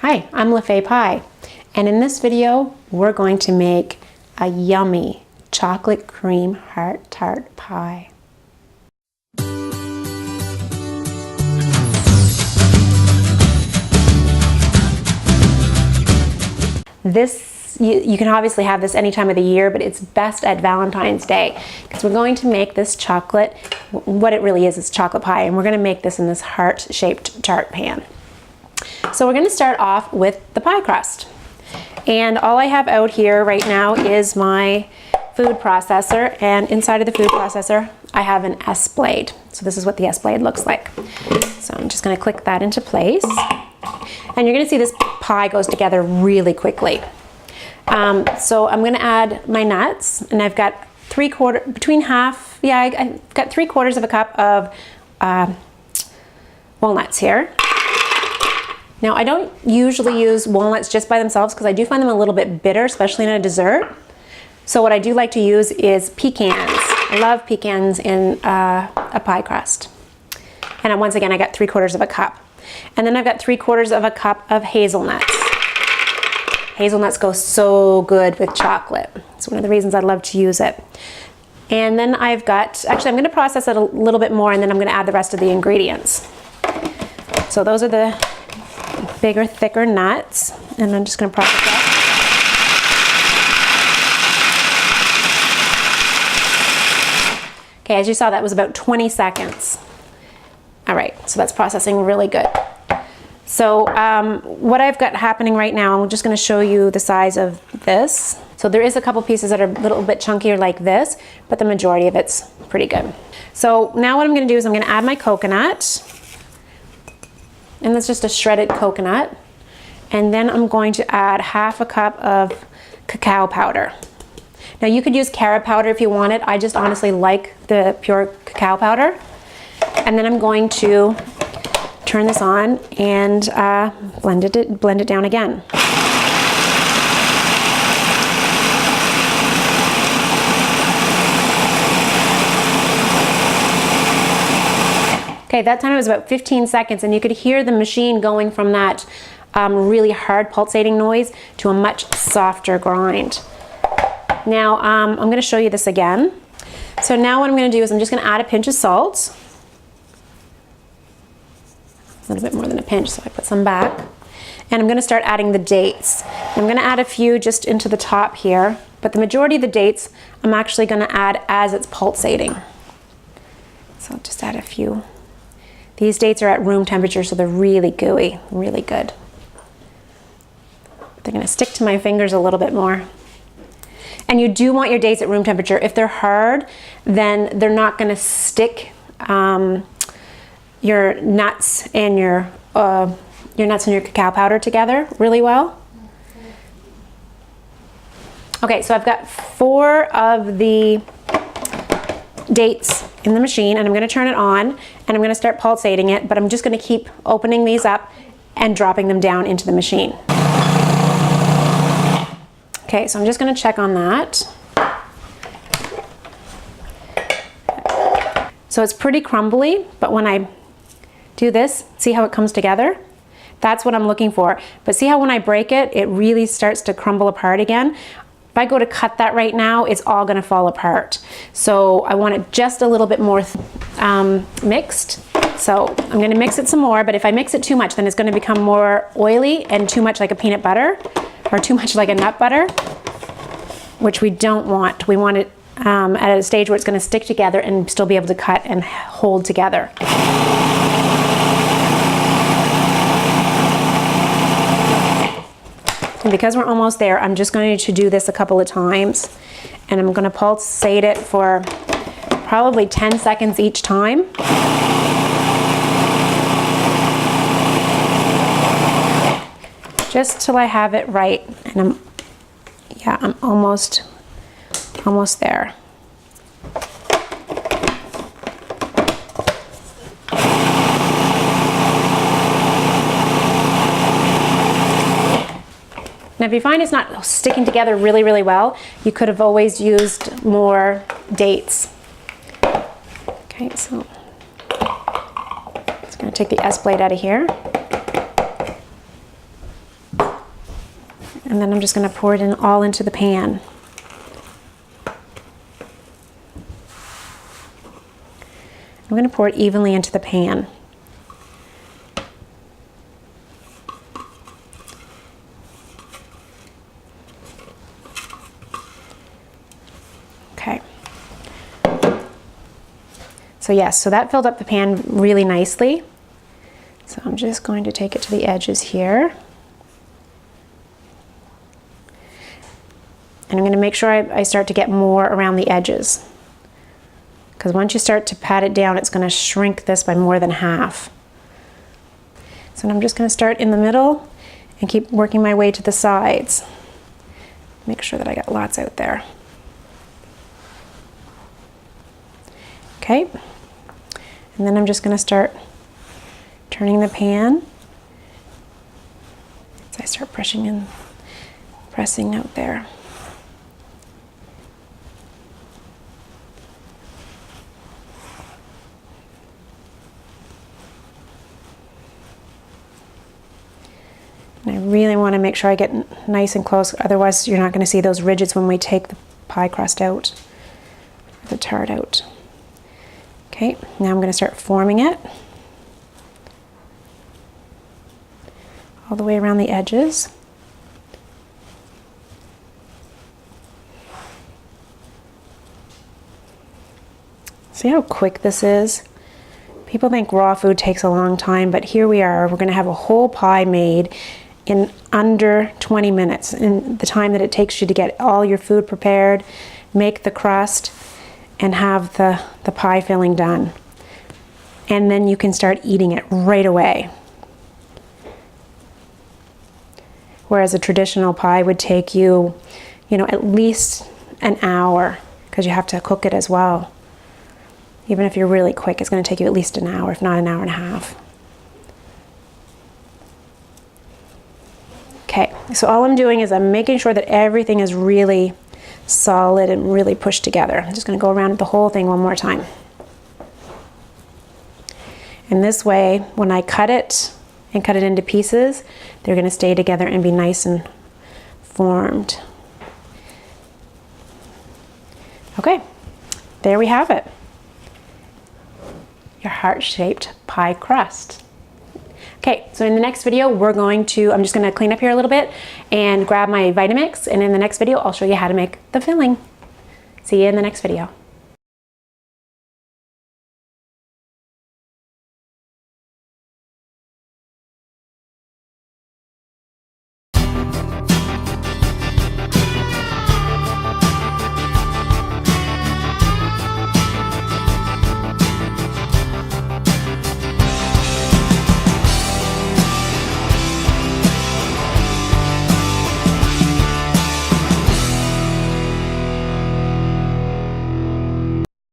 Hi, I'm LaFay Pie, and in this video we're going to make a yummy chocolate cream heart tart pie. You can obviously have this any time of the year, but it's best at Valentine's Day because we're going to make this chocolate, what it really is chocolate pie, and we're going to make this in this heart-shaped tart pan. So we're going to start off with the pie crust. And all I have out here right now is my food processor, and inside of the food processor I have an S blade. So this is what the S blade looks like. So I'm just going to click that into place. And you're going to see this pie goes together really quickly. So I'm going to add my nuts, and I've got I've got 3/4 of a cup of walnuts here. Now, I don't usually use walnuts just by themselves because I do find them a little bit bitter, especially in a dessert. So what I do like to use is pecans. I love pecans in a pie crust. And once again, I got 3/4 of a cup. And then I've got 3/4 of a cup of hazelnuts. Hazelnuts go so good with chocolate. It's one of the reasons I love to use it. And then I've got, actually I'm going to process it a little bit more, and then I'm going to add the rest of the ingredients. So those are the bigger, thicker nuts, and I'm just going to process that. Okay, as you saw, that was about 20 seconds. All right, so that's processing really good. So what I've got happening right now, I'm just going to show you the size of this. So there is a couple pieces that are a little bit chunkier like this, but the majority of it's pretty good. So now what I'm going to do is I'm going to add my coconut. And that's just a shredded coconut. And then I'm going to add 1/2 cup of cacao powder. Now you could use carob powder if you wanted. I just honestly like the pure cacao powder. And then I'm going to turn this on and blend it down again. Okay, that time it was about 15 seconds, and you could hear the machine going from that really hard pulsating noise to a much softer grind. Now, I'm going to show you this again. So now what I'm going to do is I'm just going to add a pinch of salt. A little bit more than a pinch, so I put some back. And I'm going to start adding the dates. I'm going to add a few just into the top here, but the majority of the dates I'm actually going to add as it's pulsating. So I'll just add a few. These dates are at room temperature, so they're really gooey, really good. They're going to stick to my fingers a little bit more. And you do want your dates at room temperature. If they're hard, then they're not going to stick your nuts and your cacao powder together really well. Okay, so I've got 4 of the dates in the machine, and I'm going to turn it on, and I'm going to start pulsating it, but I'm just going to keep opening these up and dropping them down into the machine. Okay, so I'm just going to check on that. So it's pretty crumbly, but when I do this, see how it comes together? That's what I'm looking for. But see how when I break it, it really starts to crumble apart again? If I go to cut that right now, it's all going to fall apart. So I want it just a little bit more mixed. So I'm going to mix it some more, but if I mix it too much, then it's going to become more oily and too much like a peanut butter or too much like a nut butter, which we don't want. We want it at a stage where it's going to stick together and still be able to cut and hold together. And because we're almost there, I'm just going to do this a couple of times, and I'm going to pulsate it for probably 10 seconds each time. Just till I have it right, and I'm almost there. Now if you find it's not sticking together really, really well, you could have always used more dates. Okay, so just going to take the S blade out of here. And then I'm just going to pour it in all into the pan. I'm going to pour it evenly into the pan. Okay. So yes, so that filled up the pan really nicely. So I'm just going to take it to the edges here. And I'm going to make sure I start to get more around the edges. Because once you start to pat it down, it's going to shrink this by more than half. So I'm just going to start in the middle and keep working my way to the sides. Make sure that I got lots out there. Okay. And then I'm just going to start turning the pan as I start pressing out there. And I really want to make sure I get nice and close, otherwise you're not going to see those ridges when we take the pie crust out, the tart out. Okay, now I'm going to start forming it all the way around the edges. See how quick this is? People think raw food takes a long time, but here we are. We're going to have a whole pie made in under 20 minutes, in the time that it takes you to get all your food prepared, make the crust, and have the pie filling done. And then you can start eating it right away. Whereas a traditional pie would take you, at least an hour, because you have to cook it as well. Even if you're really quick, it's going to take you at least an hour, if not an hour and a half. Okay, so all I'm doing is I'm making sure that everything is really solid and really pushed together. I'm just going to go around the whole thing one more time. And this way, when I cut it and cut it into pieces, they're going to stay together and be nice and formed. Okay, there we have it. Your heart-shaped pie crust. Okay, so in the next video, I'm just gonna clean up here a little bit and grab my Vitamix, and in the next video, I'll show you how to make the filling. See you in the next video.